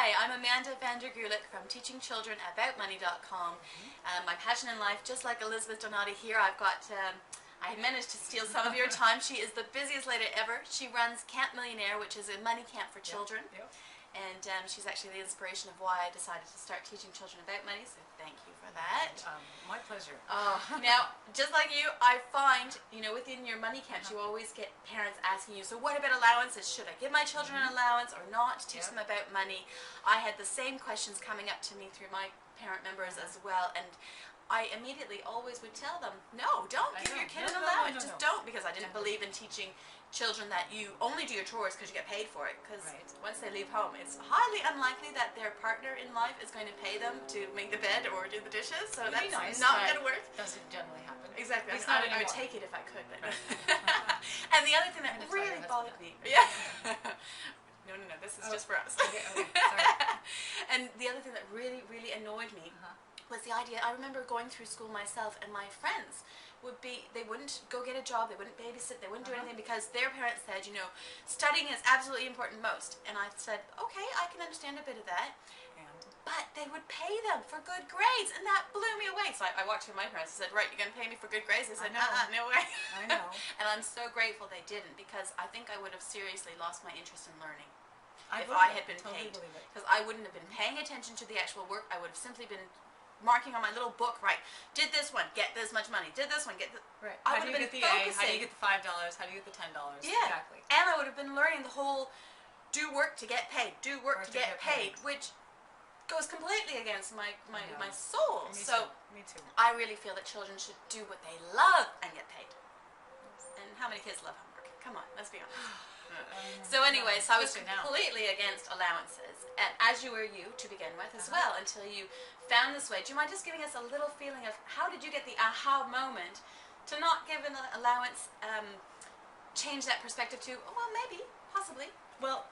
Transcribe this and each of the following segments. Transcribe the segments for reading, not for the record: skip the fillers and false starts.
Hi, I'm Amanda Gulik from teachingchildrenaboutmoney.com. My passion in life, just like Elisabeth Donati here, I managed to steal some of your time. She is the busiest lady ever. She runs Camp Millionaire, which is a money camp for children. And she's actually the inspiration of why I decided to start teaching children about money, so thank you for that. My pleasure. Now, just like you, I find, within your money camps, you always get parents asking you, so what about allowances? Should I give my children an allowance or not? Teach them about money. I had the same questions coming up to me through my parent members as well, and I immediately always would tell them, no, don't give your kid an allowance. Just don't, because I didn't believe in teaching children that you only do your chores because you get paid for it, because once they leave home, it's highly unlikely that their partner in life is going to pay them to make the bed or do the dishes, so that's not going to work. Doesn't generally happen. Exactly. I would take it if I could. But Right. And the other thing that really bothered me, no, this is just for us. Okay, sorry. And the other thing that really annoyed me was the idea. I remember going through school myself, and my friends they wouldn't go get a job, they wouldn't babysit, they wouldn't do anything because their parents said, studying is absolutely important most. And I said, okay, I can understand a bit of that. But they would pay them for good grades, and that blew me away. So I walked to my parents and said, right, you're going to pay me for good grades? They said, no way. I know. And I'm so grateful they didn't, because I think I would have seriously lost my interest in learning if believe I had been totally paid. believe it. Because I wouldn't have been paying attention to the actual work. I would have simply been marking on my little book, right, did this one, get this much money, did this one, get this. Right. I How would do have you been get the A? focusing. How do you get the $5? How do you get the $10? Yeah. Exactly. And I would have been learning the whole do work to get paid, do work to get paid, which goes completely against my soul. Me too. I really feel that children should do what they love and get paid. And how many kids love homework? Come on, let's be honest. So anyway, I was completely against allowances, and as you were to begin with as well, until you found this way. Do you mind just giving us a little feeling of how did you get the aha moment to not give an allowance, change that perspective to, oh, well, maybe, possibly? Well,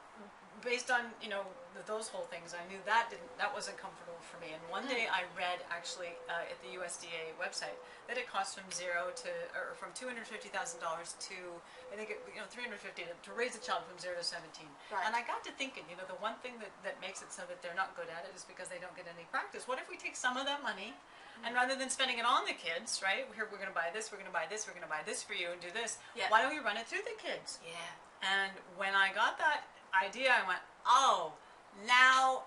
based on those whole things, I knew that wasn't comfortable for me. And one day I read actually at the USDA website that it costs from from $250,000 to I think $350,000 to raise a child from 0 to 17. Right. And I got to thinking, the one thing that makes it so that they're not good at it is because they don't get any practice. What if we take some of that money, and rather than spending it on the kids, right? Here, we're going to buy this, we're going to buy this, we're going to buy this for you, and do this. Yeah. Why don't we run it through the kids? Yeah. And when I got that idea, I went, oh, now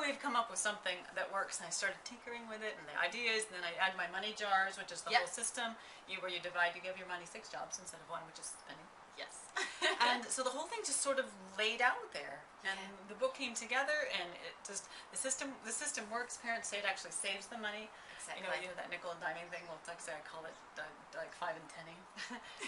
we've come up with something that works. And I started tinkering with it and the ideas, and then I add my money jars, which is the whole system, where you give your money 6 jobs instead of 1, which is spending. Yes. And so the whole thing just sort of laid out there, and the book came together, and the system works. Parents say it actually saves them money. Exactly. That nickel and diming thing. Well, like I call it like 5 and 10-ing,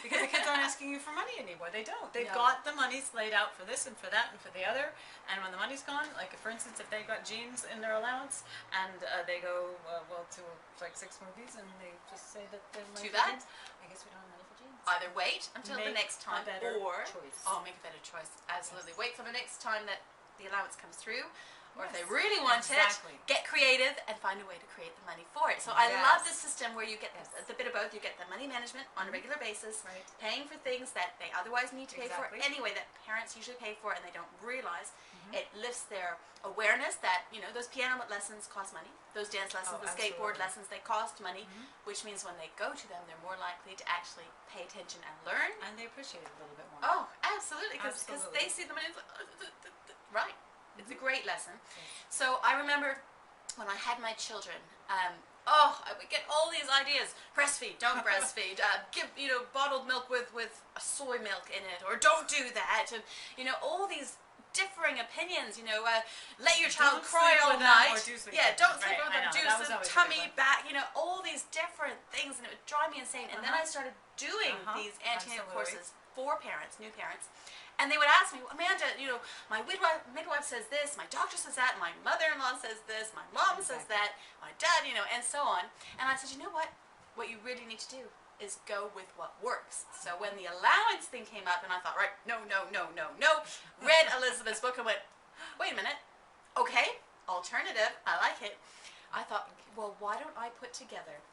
because the kids aren't asking you for money anymore. They don't. They've got the monies laid out for this and for that and for the other. And when the money's gone, like for instance, if they've got jeans in their allowance and they go to like 6 movies, and they just say that they're money for jeans, I guess we don't have money for jeans. Either wait until the next time, or choice. Make a better choice. Absolutely. Wait for the next time that the allowance comes through. Or if they really want it, get creative and find a way to create the money for it. So I love this system where you get the bit of both. You get the money management on a regular basis, paying for things that they otherwise need to pay for anyway, that parents usually pay for and they don't realize. It lifts their awareness that, those piano lessons cost money. Those dance lessons, the skateboard lessons, they cost money, which means when they go to them, they're more likely to actually pay attention and learn. And they appreciate it a little bit more. Oh, absolutely, because they see the money. Right. It's a great lesson. So I remember when I had my children, I would get all these ideas. Breastfeed, don't breastfeed. Give, bottled milk with soy milk in it, or don't do that. And, all these differing opinions, let your child cry all night. Don't sleep with them, juice and tummy back, all these different things, and it would drive me insane. And then I started doing these antenatal courses for parents, new parents. And they would ask me, Amanda, my midwife says this, my doctor says that, my mother-in-law says this, my mom says that, my dad, and so on. And I said, you know what? What you really need to do is go with what works. So when the allowance thing came up, and I thought, right, no, read Elisabeth's book and went, wait a minute, okay, alternative, I like it. I thought, well, why don't I put together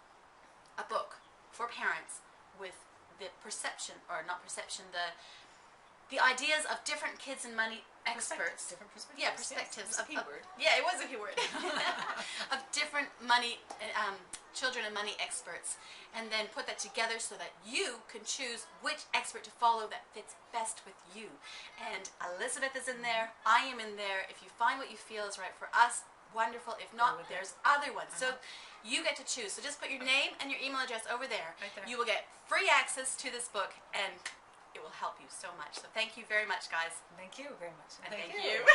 a book for parents with the perception, or not perception, the ideas of different kids and money experts. Different perspectives. Yeah, perspectives. Yes, keyword. Yeah, it was a keyword. Of different money, children and money experts. And then put that together so that you can choose which expert to follow that fits best with you. And Elisabeth is in there. I am in there. If you find what you feel is right for us, wonderful. If not, there's other ones. So you get to choose. So just put your name and your email address over there. Right there. You will get free access to this book, and it will help you so much. So thank you very much, guys. Thank you very much. And thank you.